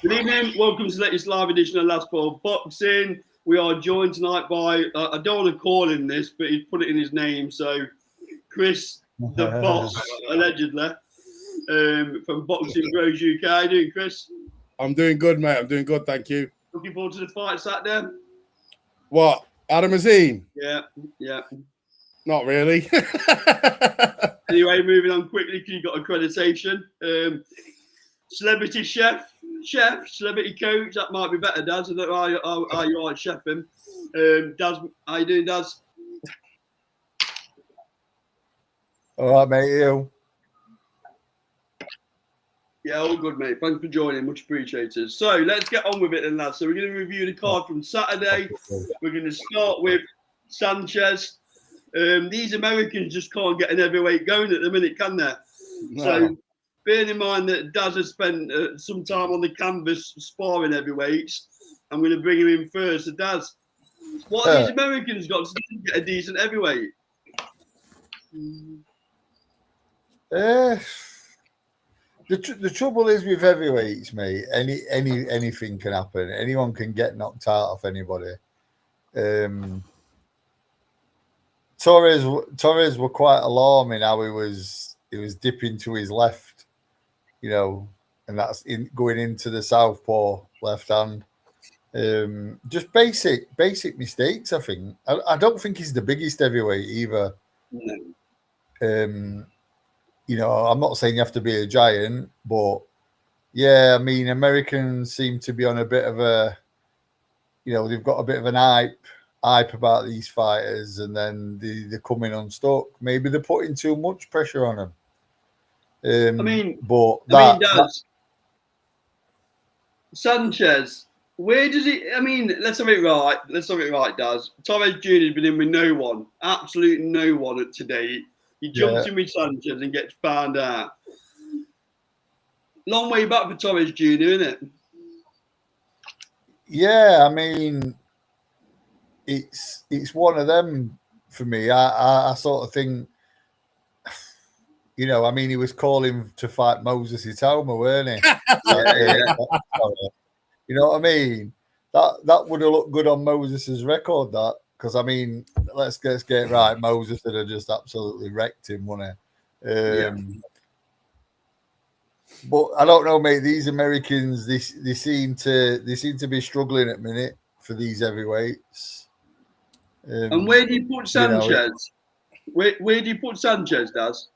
Good evening. Welcome to the latest live edition of Last Ball Boxing. We are joined tonight by, I don't want to call him this, but he's put it in his name. So, Chris, the boss, allegedly, from Boxing Bros UK. How you doing, Chris? I'm doing good, mate. I'm doing good, thank you. Looking forward to the fight Saturday? What? Adam Azim? Yeah. Not really. Anyway, moving on quickly because you got accreditation. Celebrity chef, celebrity coach. That might be better, Daz. I don't know how you are chefing. Daz, how you doing, Daz? All right, mate. You? Yeah, all good, mate. Thanks for joining. Much appreciated. So let's get on with it then, lads. So we're going to review the card from Saturday. We're going to start with Sanchez. These Americans just can't get an heavyweight going at the minute, can they? No. So bearing in mind that Daz has spent some time on the canvas sparring heavyweights, I'm going to bring him in first. So Daz, what have these Americans got to do to get a decent heavyweight? The trouble is with heavyweights, mate. Anything can happen. Anyone can get knocked out of anybody. Torres were quite alarming how he was dipping to his left, and that's going into the southpaw left hand. Just basic mistakes, I think. I don't think he's the biggest heavyweight either. I'm not saying you have to be a giant, but yeah, I mean, Americans seem to be on a bit of a, they've got a bit of an hype about these fighters, and then they're coming unstuck. Maybe they're putting too much pressure on them. Sanchez, where does he? I mean, let's have it right. Daz. Torres Jr. has been in with no one, absolute no one today. He jumps in with Sanchez and gets found out. Long way back for Torres Jr., isn't it? Yeah, I mean, it's one of them for me. I sort of think, he was calling to fight Moses Itauma, weren't he? You know what I mean? That would have looked good on Moses's record, that, because I mean, let's get it right. Moses would have just absolutely wrecked him, wouldn't he? But I don't know, mate. These Americans, they seem to be struggling at the minute for these heavyweights. And where do you put Sanchez? Where do you put Sanchez, Daz?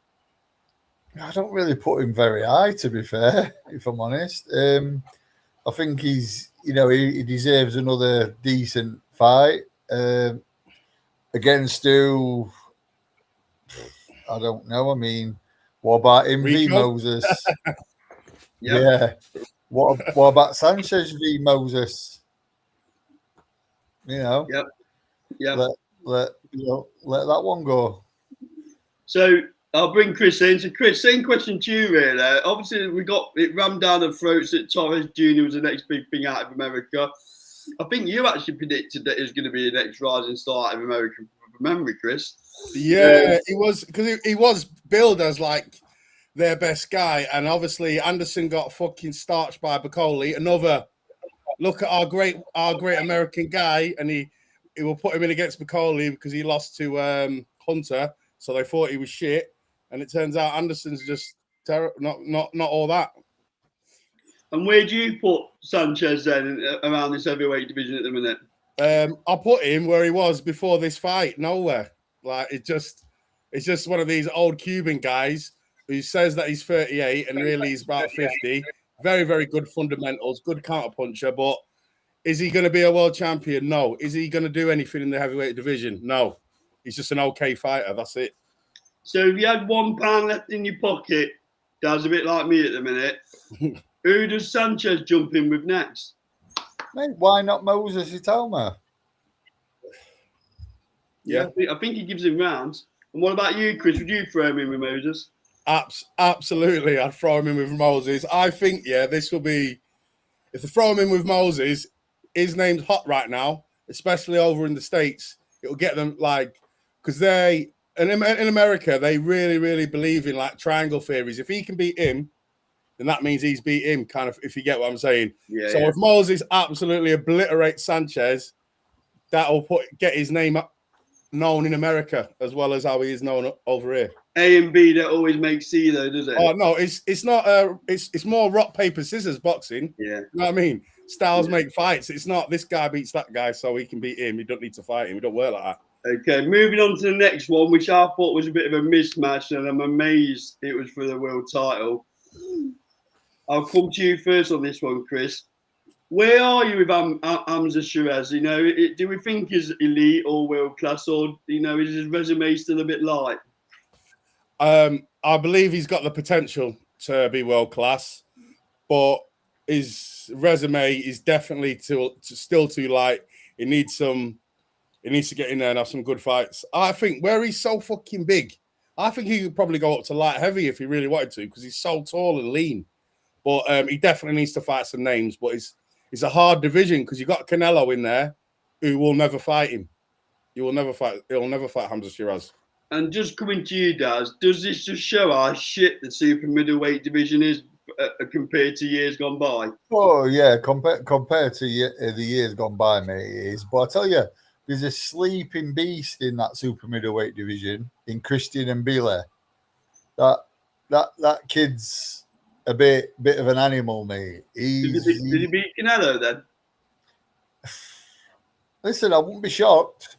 I don't really put him very high, to be fair, if I'm honest. I think he's, he deserves another decent fight. Against who? I don't know. I mean, what about him v Moses? Yeah. What about Sanchez v Moses? Yep. Let that one go. So I'll bring Chris in. So Chris, same question to you, really. Obviously, we got it rammed down the throats that Torres Jr. was the next big thing out of America. I think you actually predicted that it was going to be the next rising star out of America, from memory, Chris. Yeah, he was, because he was billed as like their best guy, and obviously Anderson got fucking starched by Bacoli. Another look at our great American guy, and he will put him in against Bacoli because he lost to Hunter, so they thought he was shit, and it turns out Anderson's just not all that. And where do you put Sanchez then around this heavyweight division at the minute? I'll put him where he was before this fight. Nowhere. Like it's just one of these old Cuban guys who says that he's 38 and really he's about 50. Very, very good fundamentals, good counterpuncher. But is he going to be a world champion? No. Is he going to do anything in the heavyweight division? No. He's just an okay fighter. That's it. So if you had £1 left in your pocket, that's a bit like me at the minute. Who does Sanchez jump in with next? Mate, why not Moses Itauma? Yeah, I think he gives him rounds. And what about you, Chris? Would you throw him in with Moses? Absolutely, I'd throw him in with Moses. I think, this will be, if they throw him in with Moses, his name's hot right now, especially over in the States. It'll get them, because in America, they really, really believe in, triangle theories. If he can beat him, then that means he's beat him, kind of, if you get what I'm saying. Yeah. So if Moses absolutely obliterates Sanchez, that'll get his name known in America as well as how he is known over here. A and B don't always make C though, does it? Oh no, it's not. It's more rock paper scissors boxing. Yeah. You know what I mean? Styles make fights. It's not this guy beats that guy, so he can beat him. You don't need to fight him. We don't work like that. Okay, moving on to the next one, which I thought was a bit of a mismatch, and I'm amazed it was for the world title. I'll come to you first on this one, Chris. Where are you with Hamza Sheeraz? You know, do we think he's elite or world class, or is his resume still a bit light? I believe he's got the potential to be world class, but his resume is definitely still too light. He needs to get in there and have some good fights. I think where he's so fucking big, I think he could probably go up to light heavy if he really wanted to, because he's so tall and lean. But he definitely needs to fight some names. But it's a hard division because you got Canelo in there, who will never fight him. He'll never fight Hamza Sheeraz. And just coming to you, Daz, does this just show how shit the super middleweight division is compared to years gone by? Oh yeah, compared to the years gone by, mate, it is. But I tell you, there's a sleeping beast in that super middleweight division in Christian and Mbile. That kid's a bit of an animal, mate. Did he beat Canelo then? Listen, I wouldn't be shocked.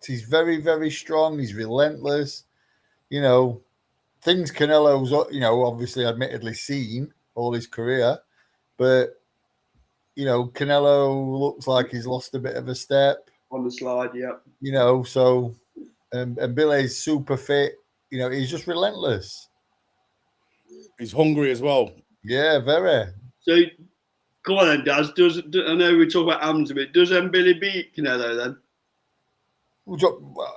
He's very, very strong. He's relentless. Things Canelo's, obviously admittedly seen all his career, but Canelo looks like he's lost a bit of a step on the slide. Yeah. So and Bile's super fit. He's just relentless. He's hungry as well. Yeah, very. So go on then, Daz. I know we talk about Hamza a bit. Does Billy beat Canelo then?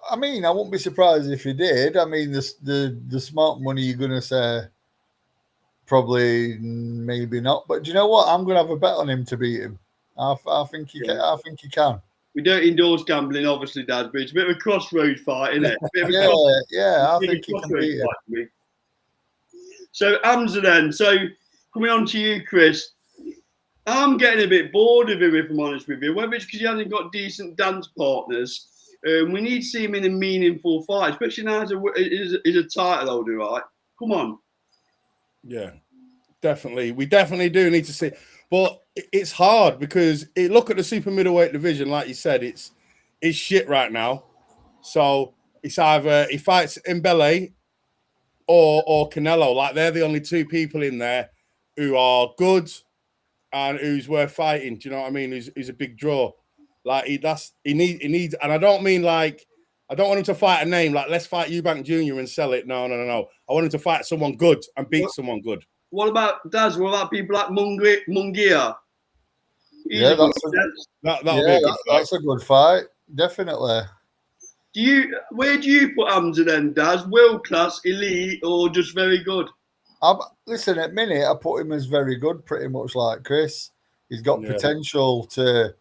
I mean, I wouldn't be surprised if he did. I mean, the smart money, you're going to say probably maybe not. But do you know what? I'm going to have a bet on him to beat him. I think he can. I think he can. We don't endorse gambling, obviously, Dad, but it's a bit of a crossroad fight, isn't it? I think he can beat him. So Hamza then. So coming on to you, Chris. I'm getting a bit bored of him, if I'm honest with you. Whether it's because he hasn't got decent dance partners. We need to see him in a meaningful fight, especially now as a title holder, right? Come on. Yeah, definitely. We definitely do need to see. But it's hard because look at the super middleweight division, like you said, it's shit right now. So it's either he fights Mbele or Canelo. Like they're the only two people in there who are good and who's worth fighting. Do you know what I mean? Who's a big draw. Like he needs, and I don't mean like I don't want him to fight a name like let's fight Eubank Jr. and sell it. No. I want him to fight someone good and beat someone good. What about Daz? What about people like Mungia? Yeah, that's a good fight, definitely. Where do you put Hamza then, Daz? World class, elite, or just very good? Listen, at minute I put him as very good, pretty much like Chris. He's got potential to.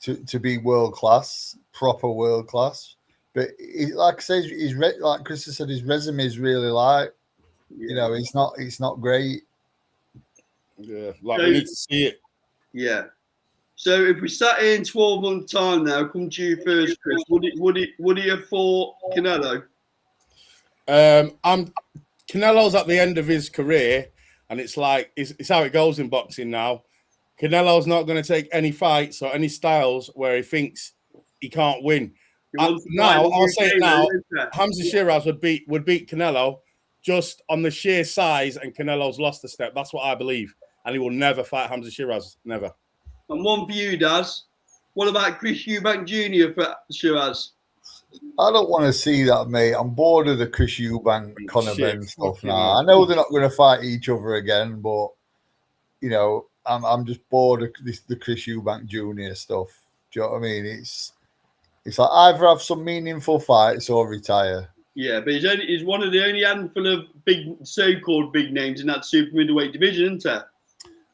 To be world class, proper world class. But like I say, like Chris said, his resume is really light. Yeah. It's not great. Yeah, we need to see it. Yeah. So if we sat here in 12 months' time now, come to you first, Chris. Would he have fought Canelo? Canelo's at the end of his career, and it's like it's how it goes in boxing now. Canelo's not going to take any fights or any styles where he thinks he can't win. I'll say it now. Hamza Sheeraz would beat Canelo just on the sheer size, and Canelo's lost a step. That's what I believe. And he will never fight Hamza Sheeraz. Never. And one for you, Daz. What about Chris Eubank Jr. for Sheeraz? I don't want to see that, mate. I'm bored of the Chris Eubank, Conor Ben stuff now. I know they're not going to fight each other again, but, I'm just bored of the Chris Eubank Jr. stuff. Do you know what I mean? It's like either have some meaningful fights or retire. Yeah, but he's one of the only handful of so-called big names in that super middleweight division, isn't it?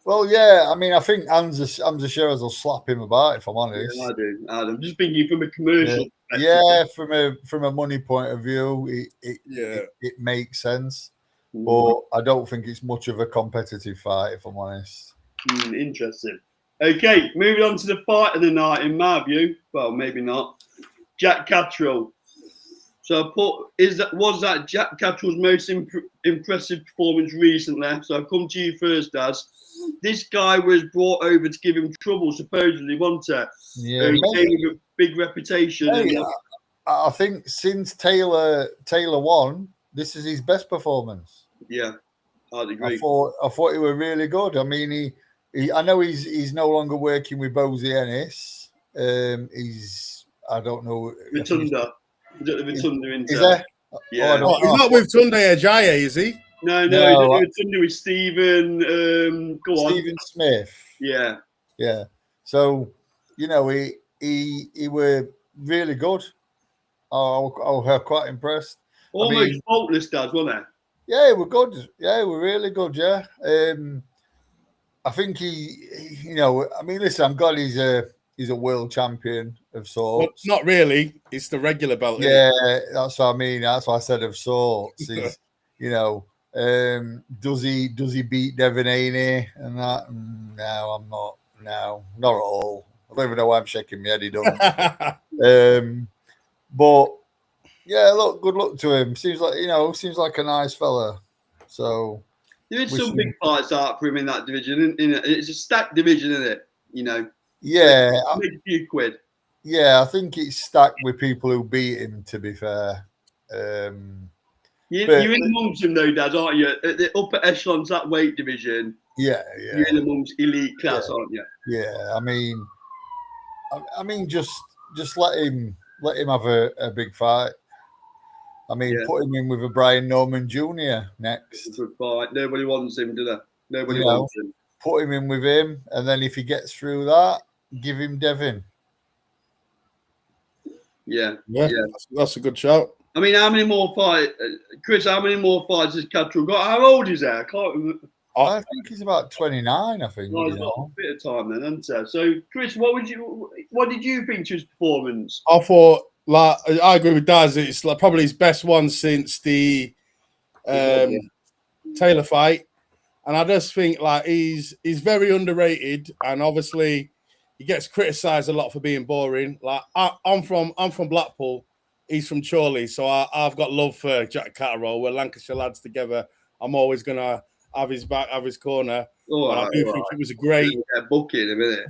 Well, yeah. I mean, I think Hamza Sheeraz will slap him about, if I'm honest. Yeah, I do. I'm just thinking from a commercial. Yeah, from a money point of view, it makes sense. but I don't think it's much of a competitive fight, if I'm honest. Interesting. Okay, moving on to the fight of the night, in my view. Well, maybe not. Jack Catterall. So I put, was that Jack Catterall's most impressive performance recently? So I've come to you first, Daz. This guy was brought over to give him trouble, supposedly, wasn't it? Yeah, he came with a big reputation. I think since Taylor won, this is his best performance. Yeah, I'd agree. I thought he was really good. I mean, I know he's no longer working with Bozy Ennis. He's, I don't know. Rotunda. Rotunda Is there? Yeah. Oh, he's not with Tunde Ajayi, is he? No, Rotunda with Stephen. Go on. Stephen Smith. Yeah. Yeah. So, you know, he were really good. I was quite impressed. Almost faultless, Dad, wasn't it? Yeah, we're good. Yeah, we're really good. Yeah. I think you know, I mean, listen, I'm glad he's a world champion of sorts. Well, not really. It's the regular belt. Yeah, that's what I mean. That's what I said of sorts. Is you know, does he beat Devin Haney and that? No, I'm not. No, not at all. I don't even know why I'm shaking my head. He doesn't. But yeah, look, good luck to him. Seems like a nice fella. So there is some big fights out for him in that division. It's a stacked division, isn't it? You know. Yeah, make a few quid. Yeah, I think it's stacked with people who beat him. To be fair, you're in amongst them though, Dad, aren't you? At the upper echelons, that weight division. Yeah. You're in amongst elite class, aren't you? Yeah, I mean, just let him have a big fight. I mean, put him in with a Brian Norman Jr. next. Good fight. Nobody wants him, do they? Nobody wants him. Put him in with him, and then if he gets through that, give him Devin. Yeah. That's a good shout. I mean, how many more fights, Chris? How many more fights has Catterall got? How old is he? I can't remember. I think he's about 29. I think. Well, he's got a bit of time then, hasn't he? So, Chris, what did you think to his performance? I thought, like, I agree with Daz. It's like probably his best one since the Taylor fight, and I just think like he's very underrated, and obviously he gets criticised a lot for being boring. Like I'm from Blackpool, he's from Chorley, so I've got love for Jack Catterall. We're Lancashire lads together. I'm always gonna have his back, have his corner. I do think it was a great booking in a minute.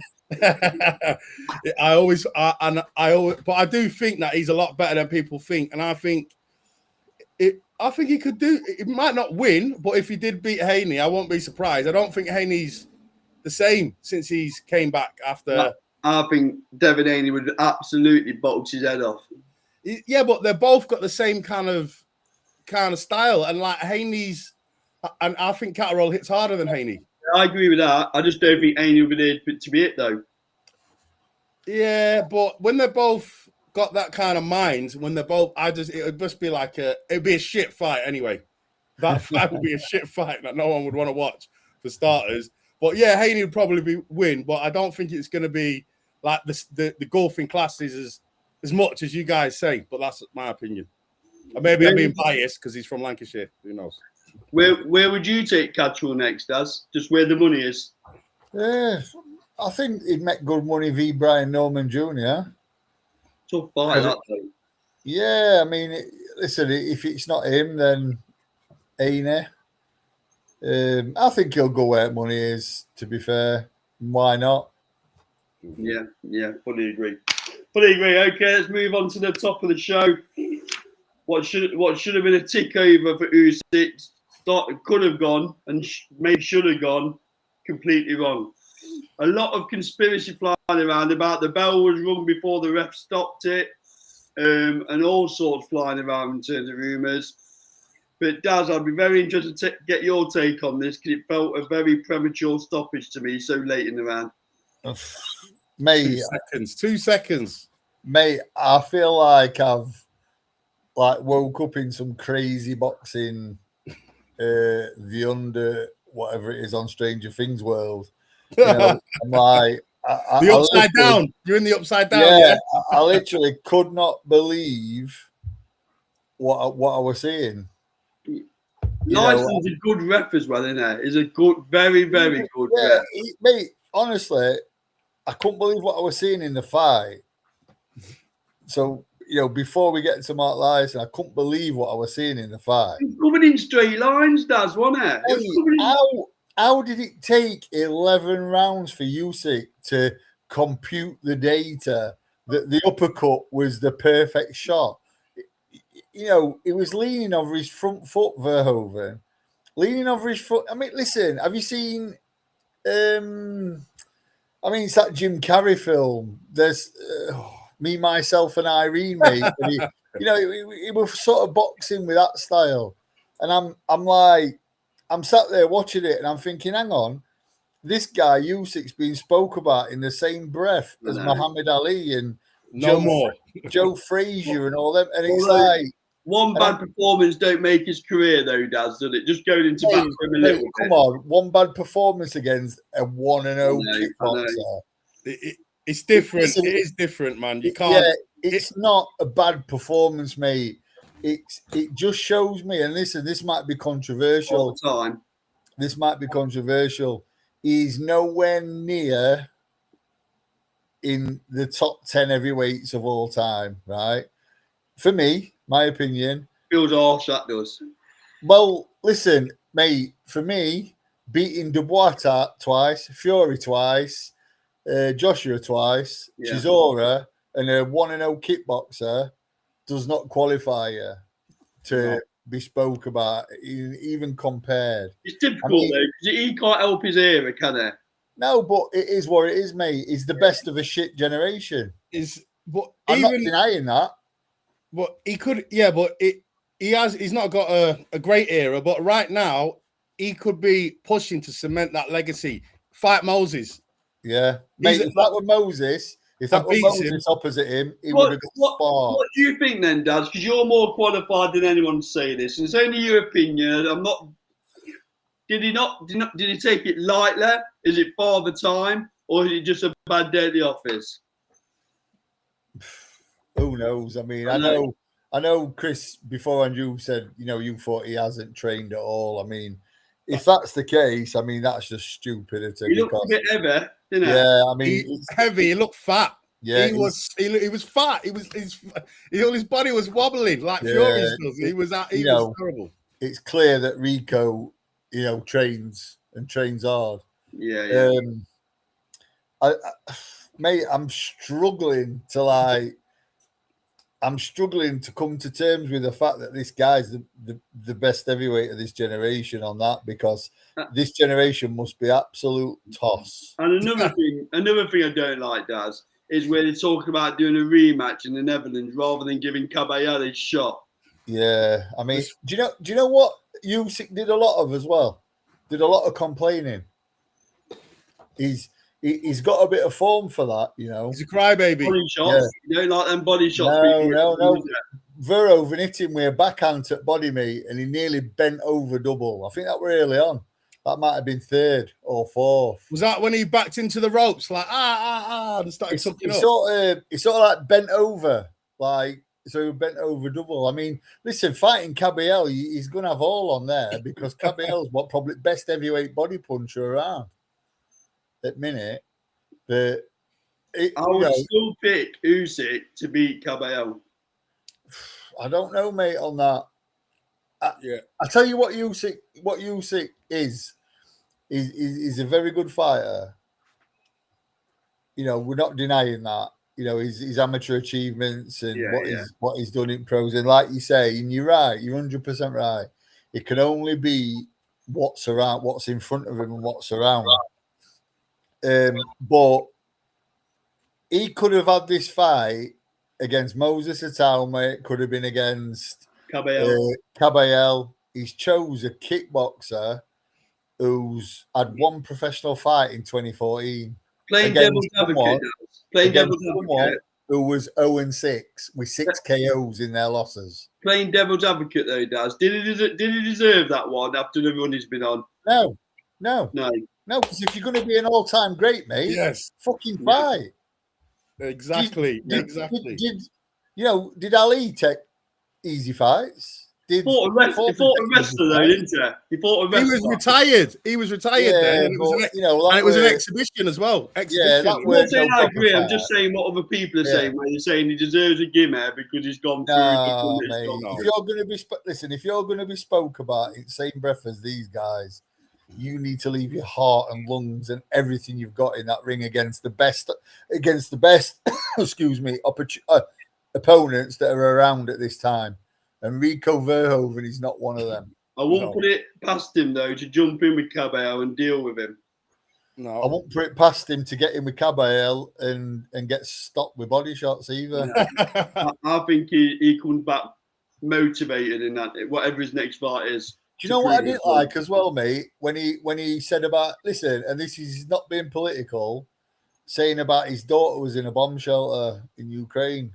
but I do think that he's a lot better than people think, and I think he could do. It might not win, but if he did beat Haney, I won't be surprised. I don't think Haney's the same since he's came back after. I think Devin Haney would absolutely box his head off. Yeah, but they're both got the same kind of style, and like Haney's, and I think Catterall hits harder than Haney. I agree with that. I just don't think Haney would be there to be it though. Yeah, but when they're both got that kind of mind, when they're both, it would just be like it'd be a shit fight anyway. That fight would be a shit fight that no one would want to watch for starters. But yeah, Haney would probably win, but I don't think it's going to be like the golfing classes as much as you guys say. But that's my opinion. Or maybe I'm being biased because he's from Lancashire. Who knows? Where would you take Catterall next, Daz? Just where the money is? Yeah, I think he'd make good money v Brian Norman Jr. Tough fight, that though. Yeah, I mean, listen, if it's not him, then Haney. I think he'll go where money is, to be fair. Why not? Yeah, fully agree. Okay, let's move on to the top of the show. What should have been a tick over for Usyk could have gone and maybe should have gone completely wrong. A lot of conspiracy flying around about the bell was rung before the ref stopped it, and all sorts flying around in terms of rumours. But Daz, I'd be very interested to get your take on this because it felt a very premature stoppage to me so late in the round. Mate, 2 seconds. Mate, I feel like I've woke up in some crazy boxing, the under whatever it is on Stranger Things world. You know, I'm like the upside down. You're in the upside down. Yeah, I literally could not believe what I was seeing. Lyson's a good ref as well, isn't he? He's a good, very, very good ref. Mate, honestly, I couldn't believe what I was seeing in the fight. So, before we get to Mark Lyson, I couldn't believe what I was seeing in the fight. He's coming in straight lines, Daz, wasn't it? Hey, how did it take 11 rounds for Usyk to compute the data that the uppercut was the perfect shot? He was leaning over his front foot, Verhoeven. Leaning over his foot. I mean, listen, have you seen... it's that Jim Carrey film. There's Me, Myself, and Irene, mate. And he was sort of boxing with that style. And I'm sat there watching it and I'm thinking, hang on, this guy, Usyk's been spoke about in the same breath as Muhammad Ali and Joe Frazier and all them. And it's like... One bad performance don't make his career, though, Daz, does it? Just going into back for him a little bit. Come on, one bad performance against a 1-0 kickboxer. It's different. It is different, man. You can't. Yeah, it's not a bad performance, mate. It just shows me, and listen, this might be controversial. All the time. This might be controversial. He's nowhere near in the top 10 heavyweights of all time, right? For me, my opinion. Feels harsh, that does. Well, listen, mate, for me, beating Dubois twice, Fury twice, Joshua twice, Chisora, and a 1-0 kickboxer does not qualify you to be spoke about, even compared. It's difficult, though, because he can't help his era, can he? No, but it is what it is, mate. He's the best of a shit generation. He's not denying that. But he could, but he's not got a great era. But right now, he could be pushing to cement that legacy. Fight Moses. Yeah, mate. If that were Moses opposite him, he would have got sparred. What do you think then, Daz? Because you're more qualified than anyone to say this. And it's only your opinion. I'm not. Did he take it lightly? Is it father time, or is it just a bad day at the office? Who knows? I mean, I know, Chris, before Andrew said, you thought he hasn't trained at all. I mean, if that's the case, I mean, that's just stupidity. He looked a bit heavy, didn't he? Yeah, I mean, he's heavy. He looked fat. Yeah, he was fat. His body was wobbling like Fury's does. He was terrible. It's clear that Rico, trains hard. Yeah. Mate, I'm struggling to come to terms with the fact that this guy's the best heavyweight of this generation on that, because this generation must be absolute toss. And another thing I don't like, Daz, is where they're talking about doing a rematch in the Netherlands rather than giving Caballero his shot. Yeah, I mean, do you know what Usyk did a lot of as well? Did a lot of complaining. He's got a bit of form for that, He's a crybaby. Body shots. You don't like them body shots. No. Verhoeven hit him with a backhand at body, mate, and he nearly bent over double. I think that were early on. That might have been third or fourth. Was that when he backed into the ropes like and started something up? He sort of like bent over, so he bent over double. I mean, listen, fighting Caballero, he's going to have all on there, because Caballero's probably best heavyweight body puncher around at minute. But I would still pick Usyk to beat Caballero. I don't know, mate, on that. I'll tell you what Usyk is. He's a very good fighter. We're not denying that. His amateur achievements and what he's done in pros. And like you say, and you're right, you're 100% right. It can only be what's in front of him and what's around. But he could have had this fight against Moses Atalma. It could have been against Caballero. He's chose a kickboxer who's had one professional fight in 2014. Playing devil's advocate. Who was 0-6 with 6 KOs in their losses. Playing devil's advocate, though, Daz. Did he deserve that one after the run he's been on? No. Because if you're going to be an all-time great, mate, fucking fight. Exactly. Did Ali take easy fights? did. He fought a wrestler though, didn't he? He fought a wrestler. He was retired. He was retired then. And it was an exhibition as well. Exhibition. Yeah, I'm not saying I agree. I'm just saying what other people are saying. Where you're saying he deserves a gimmer because he's gone through. Mate. If you're going to be if you're going to be spoke about in the same breath as these guys, you need to leave your heart and lungs and everything you've got in that ring against the best. Excuse me, opponents that are around at this time. And Rico Verhoeven is not one of them. I won't put it past him though to jump in with Cabello and deal with him. No, I won't put it past him to get in with Cabello and get stopped with body shots either. I think he comes back motivated in that whatever his next fight is. Do you know what I didn't like as well, mate? When he said about listen, and this is not being political, saying about his daughter was in a bomb shelter in Ukraine.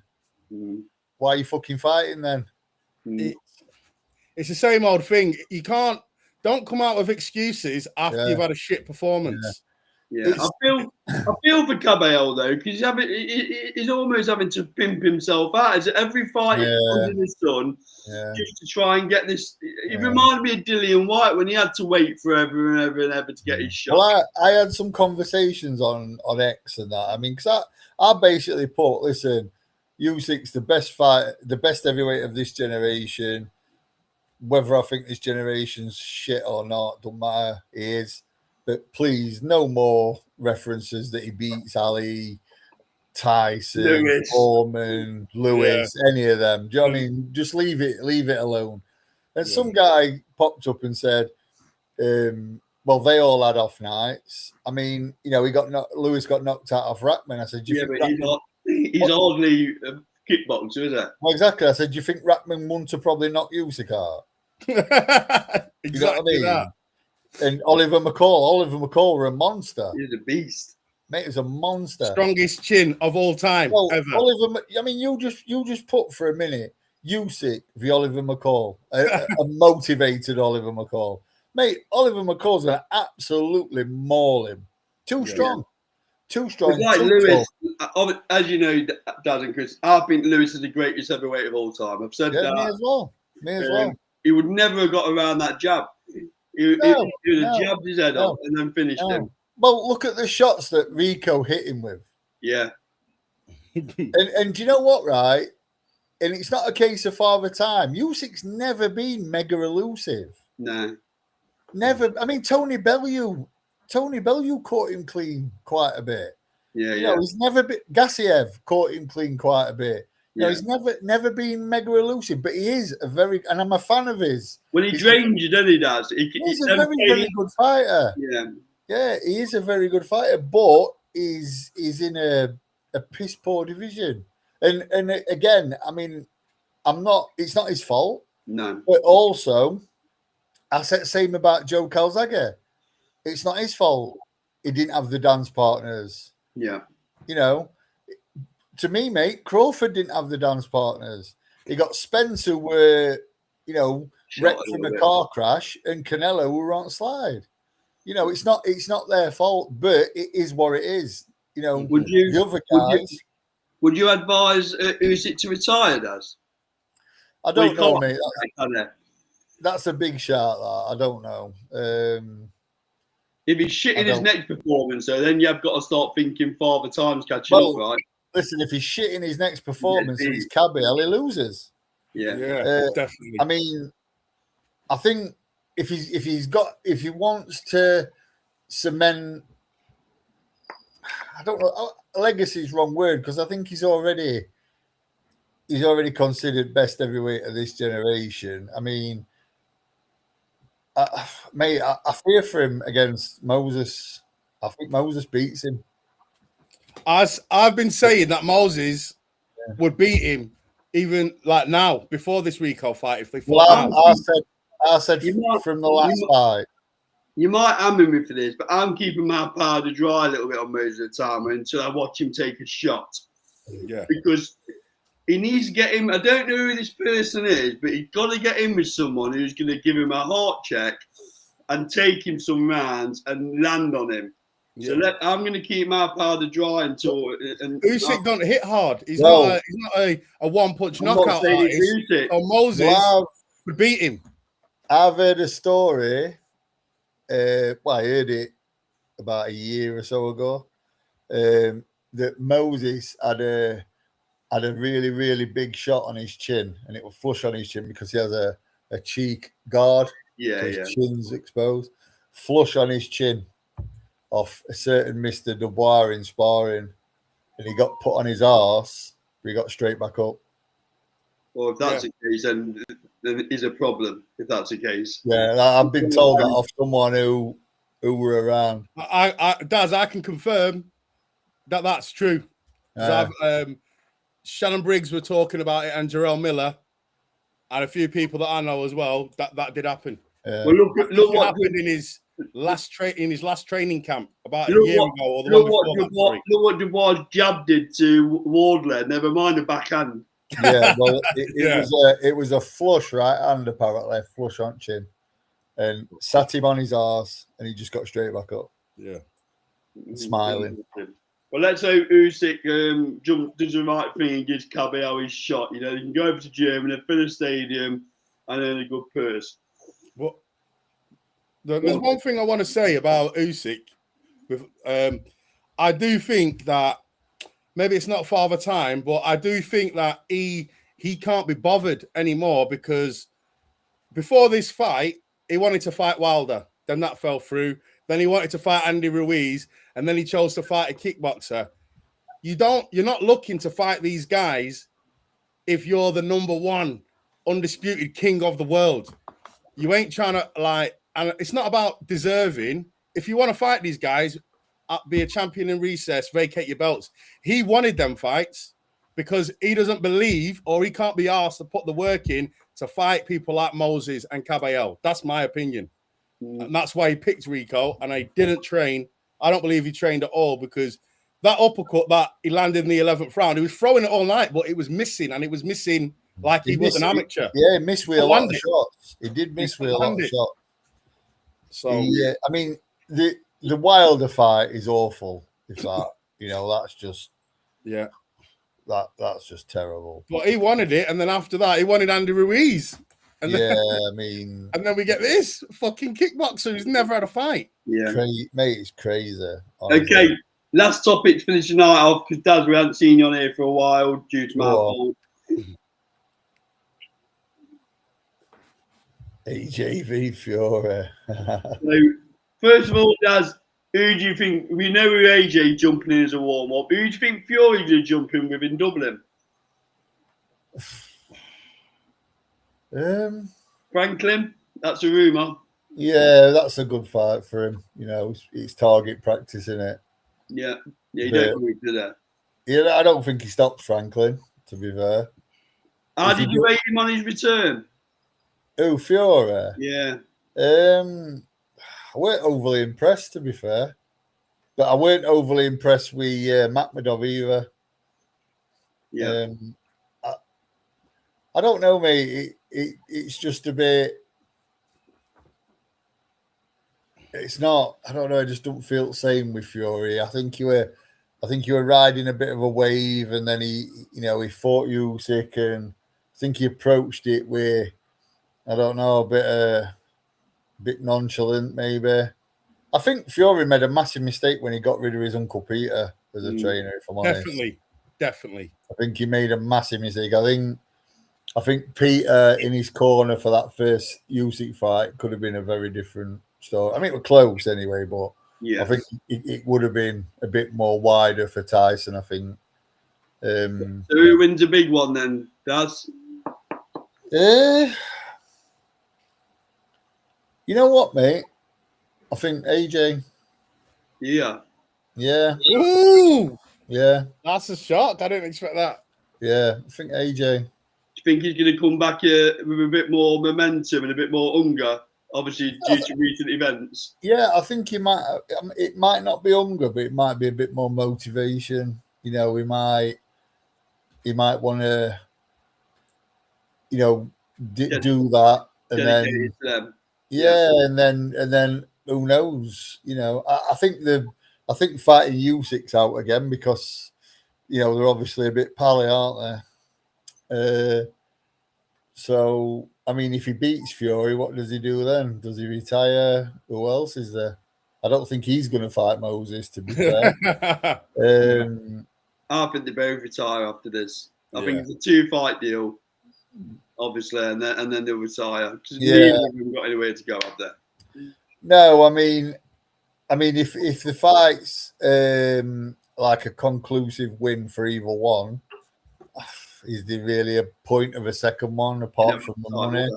Why are you fucking fighting then? It's the same old thing. You don't come out with excuses after you've had a shit performance. Yeah, I feel for Cabello though because he's almost having to pimp himself out. Is every fight under the sun just to try and get this? It reminded me of Dillian White when he had to wait forever and ever and ever to get his shot. Well, I had some conversations on X and that. I mean, because I basically put, listen, Usyk's the best heavyweight of this generation. Whether I think this generation's shit or not, don't matter. He is. But please, no more references that he beats Ali, Tyson, Foreman, Lewis, any of them. Do you know what I mean? Just leave it alone. And some guy popped up and said, well, they all had off nights. I mean, Lewis got knocked out off Rackman. I said, he's hardly a kickboxer, is it? Well, exactly. I said, do you think Rackman won to probably knock Usyk out? Exactly. You know what I mean? That. And Oliver McCall were a monster. He's a beast. Mate, he was a monster. Strongest chin of all time ever. You just put for a minute Usyk v Oliver McCall, a motivated Oliver McCall. Mate, Oliver McCall's going to absolutely maul him. Too strong. Too strong. It's like Lewis, as you know, Dad and Chris, I think Lewis is the greatest heavyweight of all time. I've said that. Me as well. He would never have got around that jab. He would have jabbed his head off and then finished him. Well, look at the shots that Rico hit him with. Yeah. and do you know what, right? And it's not a case of father time. Usyk's never been mega elusive. No. Never. I mean, Tony Bellew caught him clean quite a bit. Yeah, He's never been. Gassiev caught him clean quite a bit. He's never been mega elusive, but he is and I'm a fan of his. When he drains you, then he does. He's a very good fighter. Yeah, he is a very good fighter, but he's in a piss poor division. And again, I mean, it's not his fault. No. But also, I said the same about Joe Calzaghe. It's not his fault. He didn't have the dance partners. Yeah. To me, mate, Crawford didn't have the dance partners. He got Spence, who were, wrecked from a car crash, and Canelo, who were on slide. It's not their fault, but it is what it is. Would you advise Usyk to retire, Daz? I don't know, mate. That's a big shout. That I don't know. If he's shitting his next performance, so then you've got to start thinking Father Time's catching up, right? Listen, if he's shitting his next performance and he's Cabell, he loses. Yeah, definitely. I mean, I think if he wants to cement, I don't know, legacy is the wrong word because I think he's already considered best heavyweight of this generation. I mean, mate, I fear for him against Moses. I think Moses beats him. As I've been saying that Moses would beat him even like now before this Rico fight if they fought. I said from the last fight. You might hammer me for this, but I'm keeping my powder dry a little bit on Moses at the time until I watch him take a shot. Yeah, because he needs to get him. I don't know who this person is, but he's got to get in with someone who's going to give him a heart check and take him some rounds and land on him. Yeah. So I'm going to keep my powder dry until. Usyk don't hit hard. He's not a one punch knockout artist. Or Moses. would beat him. I've heard a story. Well, I heard it about a year or so ago. That Moses had a really, really big shot on his chin, and it was flush on his chin because he has a cheek guard. Yeah, so his yeah. chin's exposed. Flush on his chin off a certain Mr. Dubois in sparring, and he got put on his arse, but he got straight back up. Well, if that's the case, then it is a problem. If that's the case. Yeah, I've been told that off someone who were around. Daz, I can confirm that that's true. Shannon Briggs were talking about it, and Jarrell Miller, and a few people that I know as well. That did happen. Well, look what happened in his last training camp about a year ago, or the one before. Look what Dubois' jab did to Wardley. Never mind the backhand. Yeah, well, it was a flush right hand, apparently, flush on chin, and sat him on his arse, and he just got straight back up. Yeah, smiling. Well, let's hope Usyk does the right thing and gives Caballero his shot. You know, you can go over to Germany, fill a stadium, and earn a good purse. Well, there's one thing I want to say about Usyk. I do think that maybe it's not Father Time, but I do think that he can't be bothered anymore, because before this fight, he wanted to fight Wilder. Then that fell through. Then he wanted to fight Andy Ruiz, and then he chose to fight a kickboxer. You're not looking to fight these guys if you're the number one undisputed king of the world. You ain't trying to and it's not about deserving. If you want to fight these guys, be a champion in recess, vacate your belts. He wanted them fights because he doesn't believe, or he can't be asked to put the work in to fight people like Moses and Caballero. That's my opinion. And that's why he picked Rico, and I didn't train. I don't believe he trained at all, because that uppercut that he landed in the 11th round, he was throwing it all night, but it was missing, and it was missing like he was an amateur. Yeah, he missed with a lot of shots. He did miss with a lot of shots. So yeah, I mean, the Wilder fight is awful. If that, that's just that's just terrible. But he wanted it, and then after that, he wanted Andy Ruiz. And then, and then we get this fucking kickboxer who's never had a fight. Yeah, mate, it's crazy. Honestly. Okay, last topic to finish the night off, because Dad, we haven't seen you on here for a while due to my fault. AJV Fury. So, first of all, Daz, who do you think? We know who AJ jumping in as a warm up. Who do you think Fury's going to jump in with in Dublin? Franklin, that's a rumour. Yeah, that's a good fight for him. It's target practice, isn't it? Yeah, you don't agree to that. Yeah, I don't think he stops Franklin, to be fair. How did you rate him on his return? Oh, Fury? Yeah. I weren't overly impressed, to be fair. But I weren't overly impressed with Makhmedov either. Yeah. I don't know, mate. It's just a bit. It's not. I don't know. I just don't feel the same with Fury. I think you were riding a bit of a wave, and then he fought Usyk, and I think he approached it with, I don't know, a bit nonchalant, maybe. I think Fury made a massive mistake when he got rid of his Uncle Peter as a trainer, if I'm honest. Definitely. I think he made a massive mistake. I think Peter in his corner for that first Usyk fight could have been a very different story. I mean, it was close anyway, but I think it would have been a bit more wider for Tyson, I think. So who wins a big one then, Daz? You know what, mate? I think AJ. Yeah. Yeah. Ooh! Yeah. That's a shock. I didn't expect that. Yeah, I think AJ. Do you think he's going to come back with a bit more momentum and a bit more hunger, obviously due to recent events? Yeah, I think he might. It might not be hunger, but it might be a bit more motivation. He might want to, do that, and then and then who knows? I think fighting Usyk's out again because they're obviously a bit pally, aren't they? So I mean, if he beats Fury, what does he do then? Does he retire? Who else is there? I don't think he's going to fight Moses, to be fair. I think they both retire after this. I think Yeah. it's a 2-fight deal, obviously, and then they'll retire. Yeah. Neither of them got anywhere to go up there. No, I mean, if the fight's like a conclusive win for either one, is there really a point of a second one apart from the money?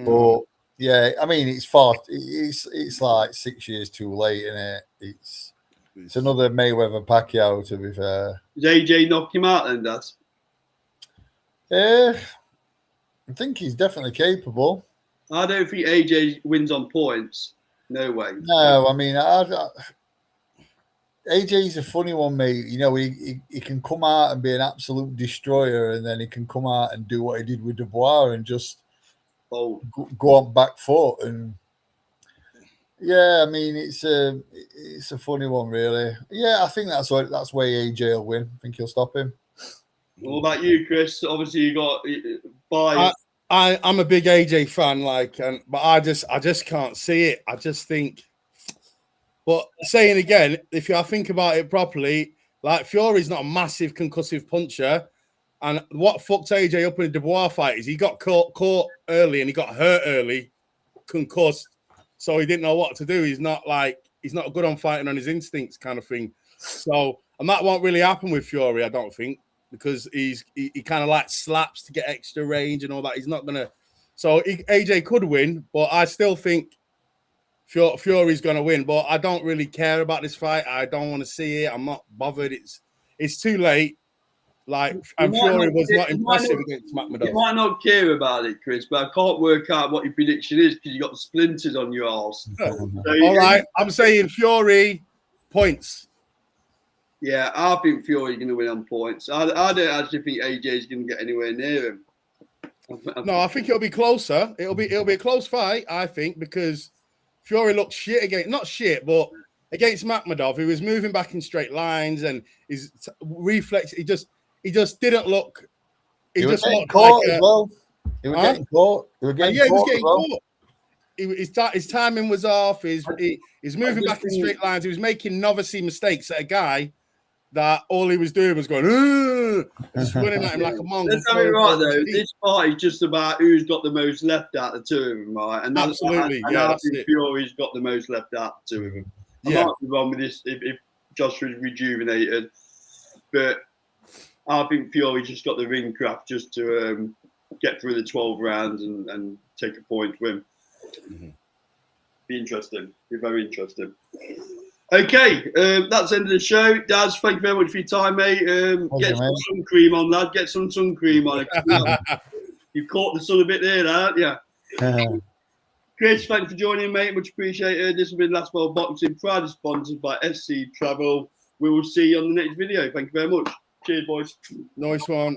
But yeah, I mean, it's like 6 years too late, isn't it? It's another Mayweather Pacquiao, to be fair. Does AJ knock him out then, Daz? I think he's definitely capable. I don't think AJ wins on points. No way. No, I mean, AJ's a funny one, mate. You know, he can come out and be an absolute destroyer, and then he can come out and do what he did with Dubois and just go on back foot. And yeah, I mean, it's a funny one, really. Yeah, I think that's why AJ will win. I think he'll stop him. What about you, Chris? Obviously, you got bias. I'm a big AJ fan, but I just can't see it. I just think. But saying again, if I think about it properly, like Fury's not a massive concussive puncher, and what fucked AJ up in the Dubois fight is he got caught early and he got hurt early, concussed, so he didn't know what to do. He's not good on fighting on his instincts, kind of thing. So, and that won't really happen with Fury, I don't think, because he kind of like slaps to get extra range and all that. He's not gonna. So AJ could win, but I still think Fury's going to win, but I don't really care about this fight. I don't want to see it. I'm not bothered. It's too late. And Fury was not impressive against Makhmudov. You might not care about it, Chris, but I can't work out what your prediction is because you got the splinters on your arse. All right, I'm saying Fury points. Yeah, I think Fury's going to win on points. I don't actually think AJ's going to get anywhere near him. No, I think it'll be closer. It'll be a close fight, I think, because Fury looked shit against, not shit, but against Makhmudov, he was moving back in straight lines and his reflex, he just didn't look. He was just getting looked caught like as well. He was getting caught. He was getting caught. His timing was off. He's moving back in straight lines. He was making novice mistakes at a guy that all he was doing was going, just running at him like a monk. Let's have it right, though. This fight is just about who's got the most left out of the two of them, right? And absolutely, I think Fury's got the most left out of the two of them. I might be wrong with this if Joshua's rejuvenated, but I think Fury's just got the ring craft just to get through the 12 rounds and take a point win. Mm-hmm. Be interesting. Be very interesting. Okay, that's the end of the show. Daz, thank you very much for your time, mate. Get some sun cream on, lad. Get some sun cream on. You've caught the sun a bit there, haven't you? Chris, thanks for joining, mate. Much appreciated. This has been Last World Boxing, proudly sponsored by SC Travel. We will see you on the next video. Thank you very much. Cheers, boys. Nice one.